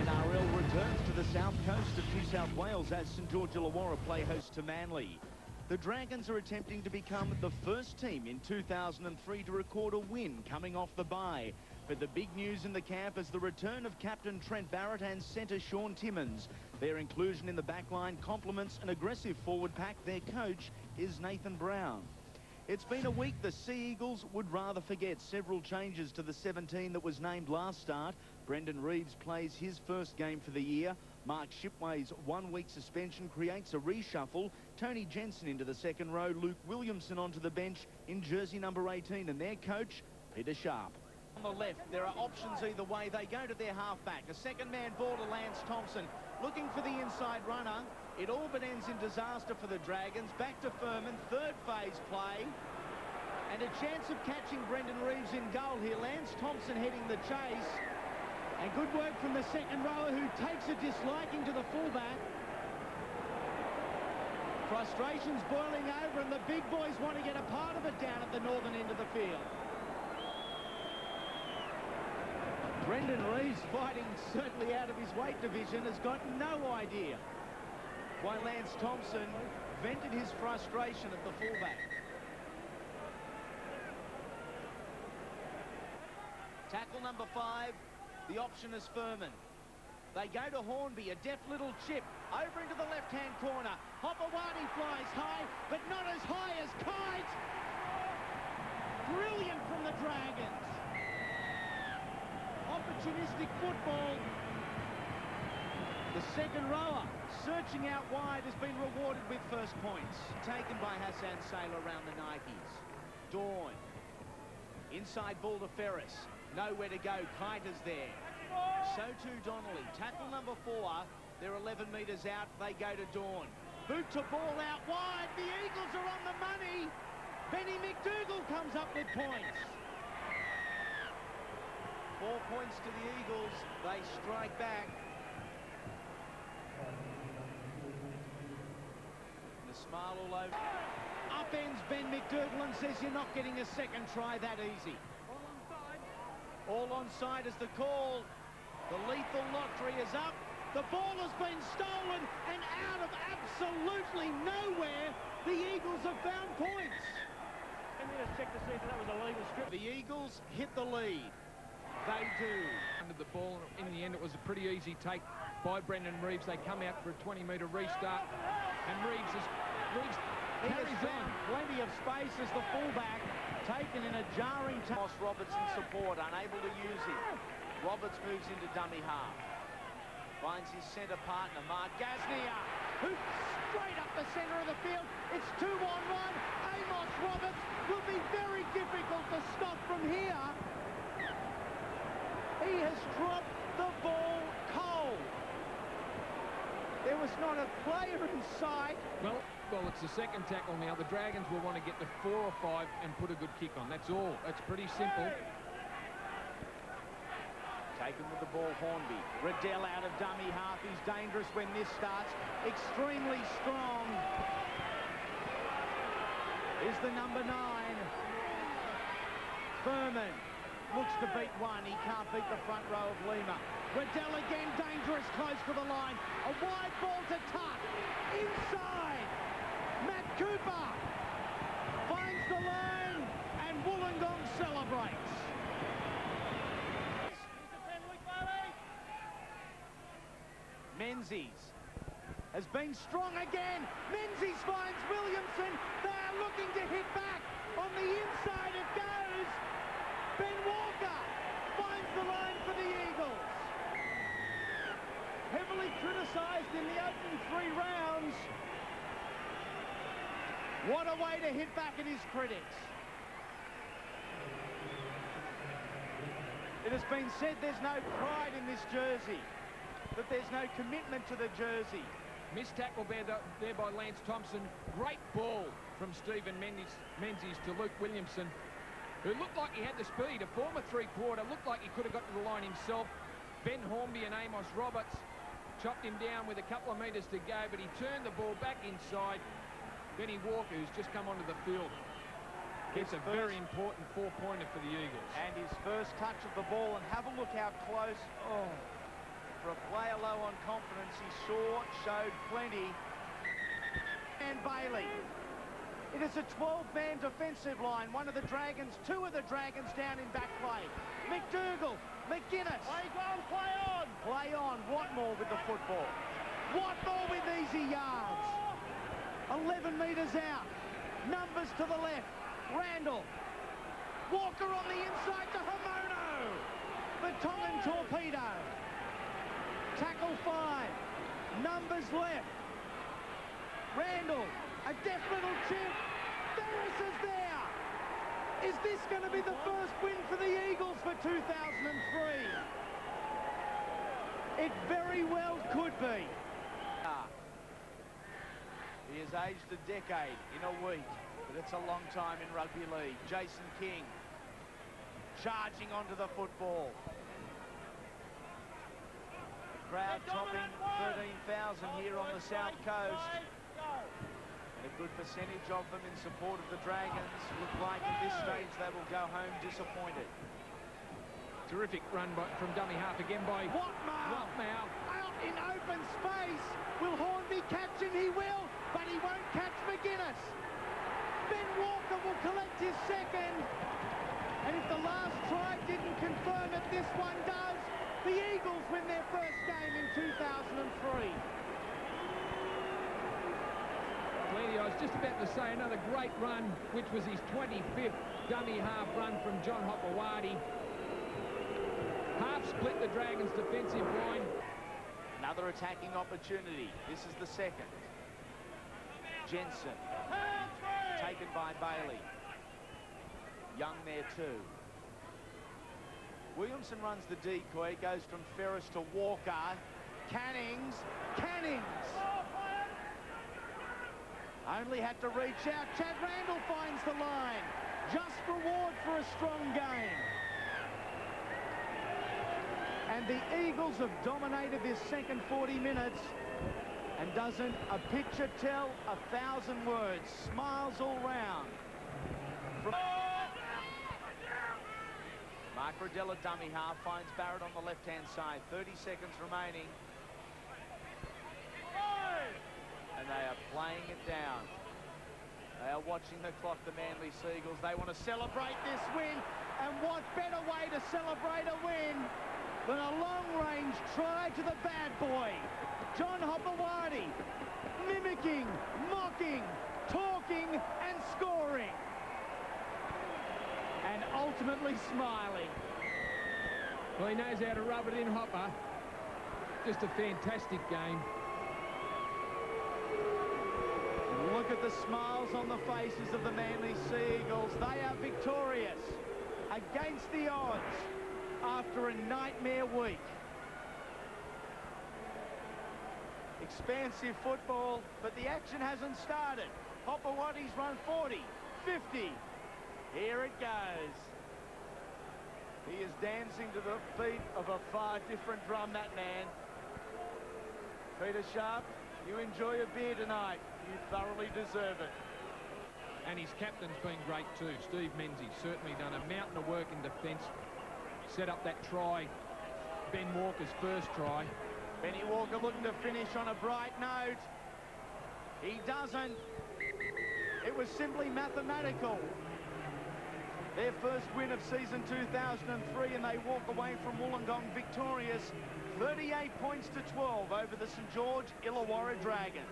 NRL returns to the south coast of New South Wales as St George Illawarra play host to Manly. The Dragons are attempting to become the first team in 2003 to record a win coming off the bye. But the big news in the camp is the return of captain Trent Barrett and centre Shaun Timmins. Their inclusion in the backline complements an aggressive forward pack. Their coach is Nathan Brown. It's been a week the Sea Eagles would rather forget. Several changes to the 17 that was named last start. Brendan Reeves plays his first game for the year. Mark Shipway's 1 week suspension creates a reshuffle. Tony Jensen into the second row. Luke Williamson onto the bench in jersey number 18. And their coach, Peter Sharp. On the left, there are options either way. They go to their halfback. A second man ball to Lance Thompson. Looking for the inside runner. It all but ends in disaster for the Dragons. Back to Furman. Third phase play. And a chance of catching Brendan Reeves in goal here. Lance Thompson heading the chase. And good work from the second rower who takes a disliking to the fullback. Frustration's boiling over and the big boys want to get a part of it down at the northern end of the field. Brendan Reeves, fighting certainly out of his weight division, has got no idea why Lance Thompson vented his frustration at the fullback. Tackle number 5, the option is Furman. They go to Hornby, a deft little chip, over into the left-hand corner. Hopewadi flies high, but not as high as Kite. Brilliant from the Dragons. Opportunistic football. The second rower, searching out wide, has been rewarded with first points. Taken by Hassan Sailor around the Nikes. Dawn. Inside ball to Ferris. Nowhere to go. Kite is there. So too Donnelly. Tackle number 4. They're 11 metres out. They go to Dawn. Boot to ball out wide. The Eagles are on the money. Benny McDougall comes up with points. 4 points to the Eagles. They strike back. And a smile all over. Upends Ben McDougall and says you're not getting a second try that easy. All onside is the call. The lethal lottery is up. The ball has been stolen, and out of absolutely nowhere, the Eagles have found points. And then just check to see if that was a legal strip. The Eagles hit the lead. They do. Under the ball, in the end, it was a pretty easy take by Brendan Reeves. They come out for a 20-metre restart, and Reeves carries on. Plenty of space as the fullback, taken in a jarring time. Ross Robertson support, unable to use him. Roberts moves into dummy half. Finds his centre partner, Mark Gasnier, who straight up the centre of the field. It's 2-on-1. Amos Roberts will be very difficult to stop from here. He has dropped the ball cold. There was not a player in sight. Well, it's the second tackle now. The Dragons will want to get to 4 or 5 and put a good kick on. That's all. That's pretty simple. Taken with the ball, Hornby. Riddell out of dummy half. He's dangerous when this starts. Extremely strong is the number 9. Furman looks to beat one. He can't beat the front row of Lima. Riddell again, dangerous, close to the line. A wide ball to Tuck. Inside. Matt Cooper finds the line, and Wollongong celebrates. Menzies has been strong again. Menzies finds Williamson. They are looking to hit back. On the inside it goes. Ben Walker finds the line for the Eagles. Heavily criticised in the opening 3 rounds. What a way to hit back at his critics. It has been said there's no pride in this jersey, that there's no commitment to the jersey. Missed tackle there by Lance Thompson. Great ball from Stephen Menzies to Luke Williamson, who looked like he had the speed. A former 3-quarter, looked like he could have got to the line himself. Ben Hornby and Amos Roberts chopped him down with a couple of metres to go, but he turned the ball back inside. Benny Walker, who's just come onto the field, gets a very important 4-pointer for the Eagles. And his first touch of the ball, and have a look how close, for a play confidence. He sure showed plenty. And Bailey. It is a 12-man defensive line. One of the Dragons, two of the Dragons down in back play. McDougall, McGuinness. Play on, play on. Play on. Watmore with the football. Watmore with easy yards. 11 metres out. Numbers to the left. Randall. Walker on the inside to Hamono. The Tongan torpedo. Tackle 5. Numbers left. Randall. A deft little chip. Ferris is there. Is this going to be the first win for the Eagles for 2003? It very well could be. He has aged a decade in a week, but it's a long time in rugby league. Jason King charging onto the football. The crowd topping 13,000 here on the South Coast. A good percentage of them in support of the Dragons. Look like at this stage they will go home disappointed. Terrific run from dummy half again by Watmore. Out in open space. Will Hornby catch him? He will, but he won't catch McGuinness. Ben Walker will collect his second. And if the last try didn't confirm it, this one does. The Eagles win their first game in 2003. Plenty. I was just about to say another great run, which was his 25th dummy half run from John Hopewadi. Half split the Dragons' defensive line. Another attacking opportunity. This is the second. Jensen. Taken by Bailey. Young there too. Williamson runs the decoy. Goes from Ferris to Walker. Cannings. Only had to reach out. Chad Randall finds the line. Just reward for a strong game. And the Eagles have dominated this second 40 minutes. And doesn't a picture tell 1,000 words? Smiles all round. Mark Riddell, dummy half, finds Barrett on the left-hand side. 30 seconds remaining. And they are playing it down. They are watching the clock, the Manly Seagulls. They want to celebrate this win. And what better way to celebrate a win than a long-range try to the bad boy. John Hopewadi mimicking, mocking, talking and scoring. And ultimately smiling. Well, he knows how to rub it in, Hopper. Just a fantastic game. Look at the smiles on the faces of the Manly Seagulls. They are victorious against the odds after a nightmare week. Expansive football, but the action hasn't started. Hopewadi's run 40, 50. Here it goes. He is dancing to the beat of a far different drum, that man. Peter Sharp, you enjoy a beer tonight. You thoroughly deserve it. And his captain's been great too. Steve Menzies certainly done a mountain of work in defence. Set up that try, Ben Walker's first try. Benny Walker looking to finish on a bright note. He doesn't. It was simply mathematical. Their first win of season 2003, and they walk away from Wollongong victorious, 38 points to 12 over the St George Illawarra Dragons.